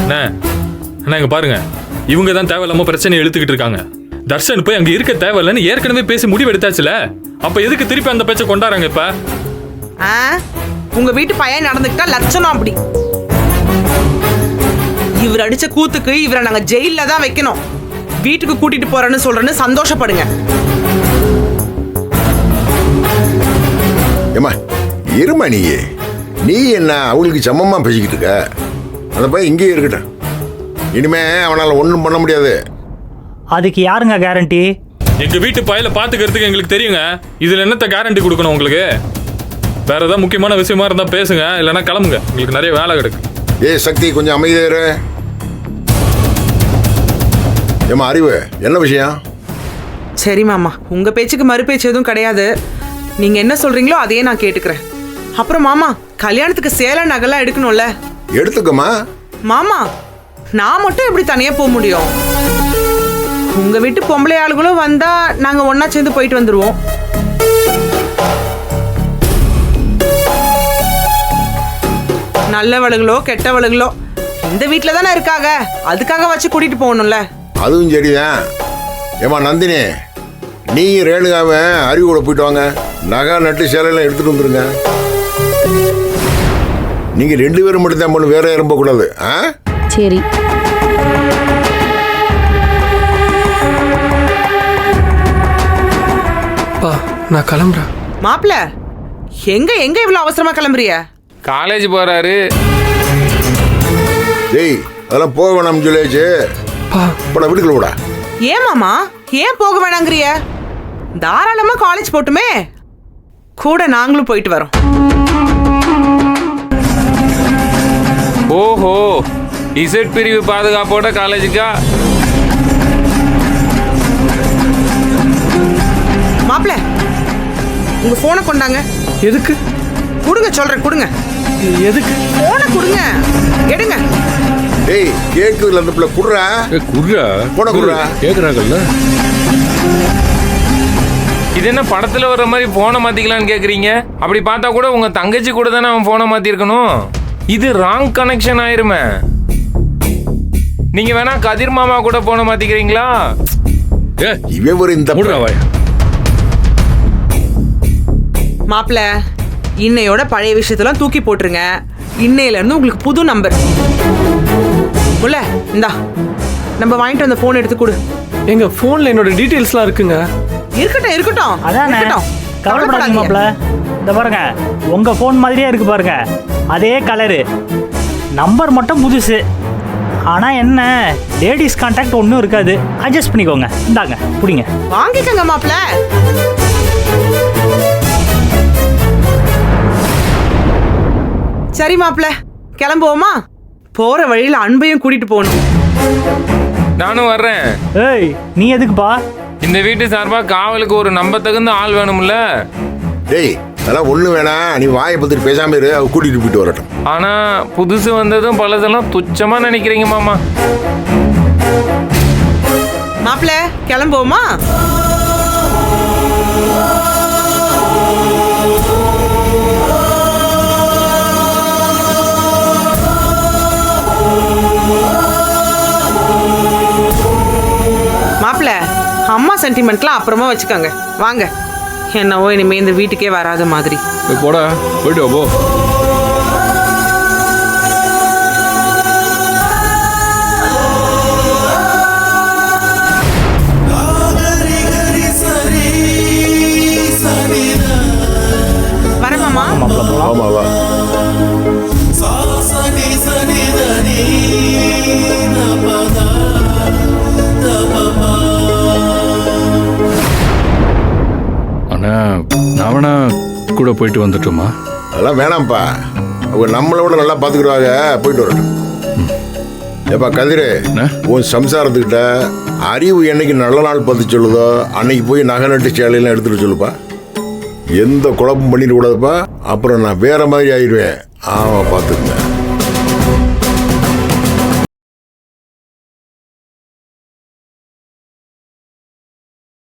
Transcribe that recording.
அண்ணா இங்க பாருங்க, இவங்க தான் தேவையில்லாம பிரச்சனையை இழுத்துக்கிட்டு இருக்காங்க. தர்ஷன் போய் அங்க இருக்க தேவையில்லைன்னு ஏற்கனவே பேசி முடிவு எடுத்தாச்சுல, அப்ப எதுக்கு திருப்பி அந்த பேச்சை கொண்டாடுறாங்க இப்ப? உங்க வீட்டு பையன் நடந்துக்கிட்டா லட்சணம் அப்படி. இவர் அடிச்ச கூத்துக்கு இவரை நாங்க ஜெயில தான் வைக்கணும். வீட்டுக்கு கூட்டிட்டு போறேன்னு சொல்றேன்னு சந்தோஷப்படுங்க. ஏமா இருமா, நீ என்ன அவங்களுக்கு சமமா பேசிக்கிட்டு இருக்க? அந்த பையன் இங்கேயே இருக்கட்டும். இனிமே அவனால் ஒன்றும் பண்ண முடியாது. அதுக்கு யாருங்க கேரண்டி? எங்க வீட்டு பையல பாத்துக்கிறதுக்கு எங்களுக்கு தெரியுங்க. இதுல என்னத்த கேரண்டி கொடுக்கணும் உங்களுக்கு? வேற ஏதாவது முக்கியமான விஷயமா இருந்தா பேசுங்க, இல்லைன்னா கிளம்புங்க. உங்களுக்கு நிறைய வேலை கிடக்கு. சக்தி கொஞ்சம் அமைதியாரு. ஏமா அறிவு, என்ன விஷயம்? சரி மாமா, உங்க பேச்சுக்கு மறு பேச்சு எதுவும் கிடையாது. நீங்க என்ன சொல்றீங்களோ அதையே நான் கேட்டுக்கிறேன். அப்புறம் மாமா, கல்யாணத்துக்கு சேலை நகைலாம் எடுக்கணும்ல? எடுத்துக்கமா. மாமா, நான் மட்டும் எப்படி தனியா போக முடியும்? உங்க வீட்டு பொம்பளை ஆளுகளும் வந்தா நாங்க ஒன்னா சேர்ந்து போயிட்டு வந்துருவோம். நல்லவளுகளோ கெட்டவளுகளோ இந்த வீட்டுல தானே இருக்காங்க, அதுக்காக வச்சு கூட்டிட்டு போகணும்ல. அதுவும் சரிதான். ஏமா நந்தினி, நீ ரேணுகாவை அறிவு கூட போயிட்டு வாங்க. நகை நட்டு சேலையெல்லாம் எடுத்துட்டு வந்துருங்க. நீங்க 2 பேரும் மட்டும் தான் பண்ணு, வேற யாரும் போகக்கூடாது. சரி. நான் கிளம்புறேன். மாப்பிள்ள, எங்க இவ்வளவு அவசரமா கிளம்புறிய? காலேஜ் போறாரு. டேய், அதெல்லாம் போக வேணாம்னு சொல்லியாச்சு. போட வீட்டுக்குள்ள கூட. ஏன் மாமா, ஏன் போக வேணாங்கிறிய? தாராளமா காலேஜ் போட்டுமே, கூட நாங்களும் போயிட்டு வரோம். ஓஹோ, இசட் பிரிவு பாதுகாப்போட காலேஜுக்கா? மாப்பிள்ள, உங்க போனை கொண்டாங்க. எதுக்கு? கொடுங்க, சொல்றேன், கொடுங்க. எதுக்கு? போனை கொடுங்க, எடுங்க. டேய், கேக்குதுல அந்த பிள்ளை குடுறா. குடுறா, போன குடுறா. கேக்குறாங்கல்ல. இது என்ன படத்துல வர்ற மாதிரி போனை மாத்திக்கலான்னு கேக்குறீங்க? அப்படி பார்த்தா கூட உங்க தங்கச்சி கூட தானே அவன் போனை மாத்திருக்கணும். இது ராங் கனெக்ஷன் ஆயிருமே. நீங்க வேணா கதிர் மாமா கூட போனை மாத்திக்கிறீங்களா? இவன் ஒரு இந்த மாப்பிள்ள, இன்னையோட பழைய விஷயத்தெல்லாம் தூக்கி போட்டுருங்க. இன்னையில இருந்து உங்களுக்கு புது நம்பர். முல்ல, இந்தா நம்ம வாங்கிட்டு வந்த போன் எடுத்து கொடு. எங்க போன்ல என்னோட டீடைல்ஸ்லாம் இருக்குங்க. இருக்கட்டும். அதானே, கவலைப்படாதீங்க மாப்பிள்ள. இந்த பாருங்க, உங்க போன் மாதிரியே இருக்கு பாருங்க, அதே கலரு, நம்பர் மட்டும் புதுசு. ஆனா என்ன, லேடிஸ் கான்டாக்ட் ஒன்றும் இருக்காது. அட்ஜஸ்ட் பண்ணிக்கோங்க. இந்தாங்க, பிடிங்க, வாங்கிக்கோங்க மாப்பிள்ள. சரி மாப்பிள்ள, கிளம்புவோமா? போற வழியில அன்பையும் கூட்டிட்டு போகணும். நானும் வர்றேன். ஏய், நீ எதுக்குப்பா? இந்த வீட்டு சார்பா காவலுக்கு ஒரு நம்ப தகுந்த ஆள் வேணும்ல. டேய், அதெல்லாம் ஒண்ணு வேணாம். நீ வாயை பத்திட்டு பேசாம இரு, அவ கூட்டிட்டு போயிட்டு வரட்டும். ஆனா புதுசு வந்ததும் பழசெல்லாம் துச்சமா நினைக்கிறீங்க மாமா. மாப்பிள்ள, கிளம்புவோமா? மாப்பிள்ள, அம்மா சென்டிமெண்ட்லாம் அப்புறமா வச்சுக்கோங்க. வாங்க. என்னவோ இனிமே இந்த வீட்டுக்கே வராத மாதிரி. போடா, போயிட்டு வா, போ. வரமாமா? ஆமாவா? அண்ணா, நான் வேணா கூட போயிட்டு வந்துட்டோமா? அதெல்லாம் வேணாம்ப்பா. அவங்க நம்மளோட நல்லா பார்த்துக்கிடுவாங்க. போயிட்டு வரட்டும். ஏப்பா கதிரு, உன் சம்சாரத்துக்கிட்ட அறிவு என்னைக்கு நல்ல நாள் பார்த்து சொல்லுதோ அன்னைக்கு போய் நகை நட்டு சேலையெல்லாம் எடுத்துட்டு சொல்லுப்பா. எந்த குழப்பம் பண்ணிட்டு கூடாதுப்பா. அப்புறம் நான் வேற மாதிரி ஆயிடுவேன். ஆமா, பார்த்து